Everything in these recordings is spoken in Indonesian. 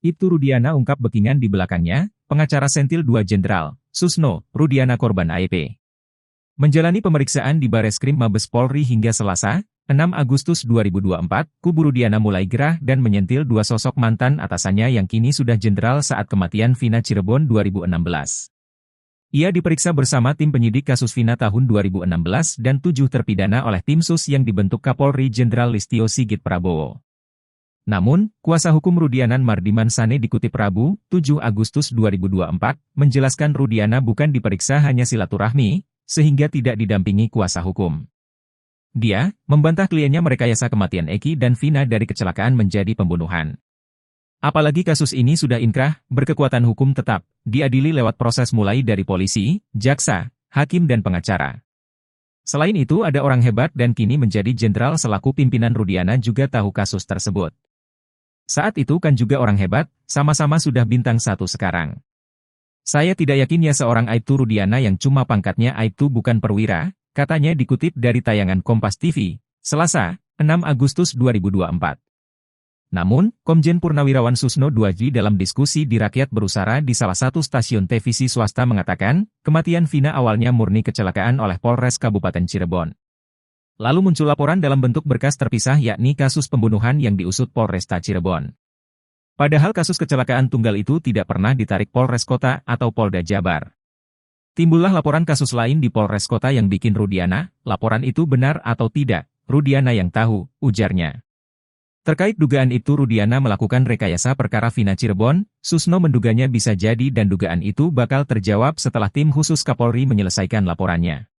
Ibtu Rudiana ungkap backingan di belakangnya, pengacara sentil 2 Jenderal, Susno, Rudiana korban AEP. Menjalani pemeriksaan di Bareskrim Mabes Polri hingga Selasa, 6 Agustus 2024, kubu Rudiana mulai gerah dan menyentil 2 sosok mantan atasannya yang kini sudah jenderal saat kematian Vina Cirebon 2016. Ia diperiksa bersama tim penyidik kasus Vina tahun 2016 dan 7 terpidana oleh tim sus yang dibentuk Kapolri Jenderal Listio Sigit Prabowo. Namun, kuasa hukum Rudiana Mardiman Sane dikutip Rabu, 7 Agustus 2024, menjelaskan Rudiana bukan diperiksa hanya silaturahmi, sehingga tidak didampingi kuasa hukum. Dia membantah kliennya merekayasa kematian Eki dan Vina dari kecelakaan menjadi pembunuhan. Apalagi kasus ini sudah inkrah, berkekuatan hukum tetap, diadili lewat proses mulai dari polisi, jaksa, hakim dan pengacara. Selain itu ada orang hebat dan kini menjadi jenderal selaku pimpinan Rudiana juga tahu kasus tersebut. Saat itu kan juga orang hebat, sama-sama sudah bintang 1 sekarang. Saya tidak yakin ya seorang Aibtu Rudiana yang cuma pangkatnya Aibtu bukan perwira, katanya dikutip dari tayangan Kompas TV, Selasa, 6 Agustus 2024. Namun, Komjen Purnawirawan Susno Duaji dalam diskusi di Rakyat Berusara di salah satu stasiun televisi swasta mengatakan, kematian Vina awalnya murni kecelakaan oleh Polres Kabupaten Cirebon. Lalu muncul laporan dalam bentuk berkas terpisah yakni kasus pembunuhan yang diusut Polresta Cirebon. Padahal kasus kecelakaan tunggal itu tidak pernah ditarik Polres Kota atau Polda Jabar. Timbullah laporan kasus lain di Polres Kota yang bikin Rudiana, laporan itu benar atau tidak, Rudiana yang tahu, ujarnya. Terkait dugaan itu Rudiana melakukan rekayasa perkara Vina Cirebon, Susno menduganya bisa jadi dan dugaan itu bakal terjawab setelah tim khusus Kapolri menyelesaikan laporannya.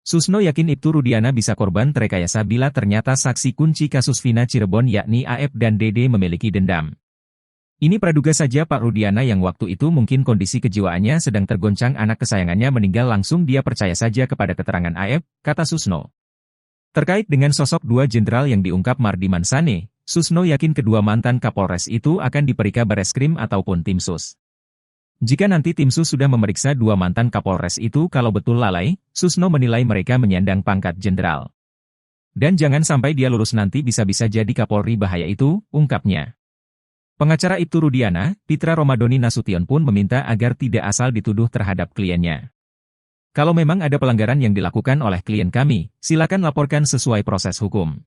Susno yakin Ibtu Rudiana bisa korban terekayasa bila ternyata saksi kunci kasus Vina Cirebon yakni AF dan DD memiliki dendam. Ini praduga saja Pak Rudiana yang waktu itu mungkin kondisi kejiwaannya sedang tergoncang anak kesayangannya meninggal langsung dia percaya saja kepada keterangan AF, kata Susno. Terkait dengan sosok 2 jenderal yang diungkap Mardiman Sane, Susno yakin kedua mantan Kapolres itu akan diperiksa Bareskrim ataupun tim sus. Jika nanti tim sus sudah memeriksa 2 mantan Kapolres itu kalau betul lalai, Susno menilai mereka menyandang pangkat jenderal. Dan jangan sampai dia lulus nanti bisa-bisa jadi Kapolri bahaya itu, ungkapnya. Pengacara Ibtu Rudiana, Pitra Romadoni Nasution pun meminta agar tidak asal dituduh terhadap kliennya. Kalau memang ada pelanggaran yang dilakukan oleh klien kami, silakan laporkan sesuai proses hukum.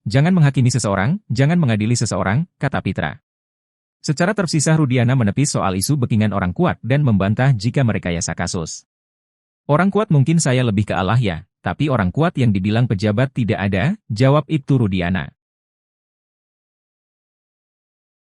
Jangan menghakimi seseorang, jangan mengadili seseorang, kata Pitra. Secara terpisah Rudiana menepis soal isu backingan orang kuat dan membantah jika merekayasa kasus. Orang kuat mungkin saya lebih ke Allah ya, tapi orang kuat yang dibilang pejabat tidak ada, jawab Ibtu Rudiana.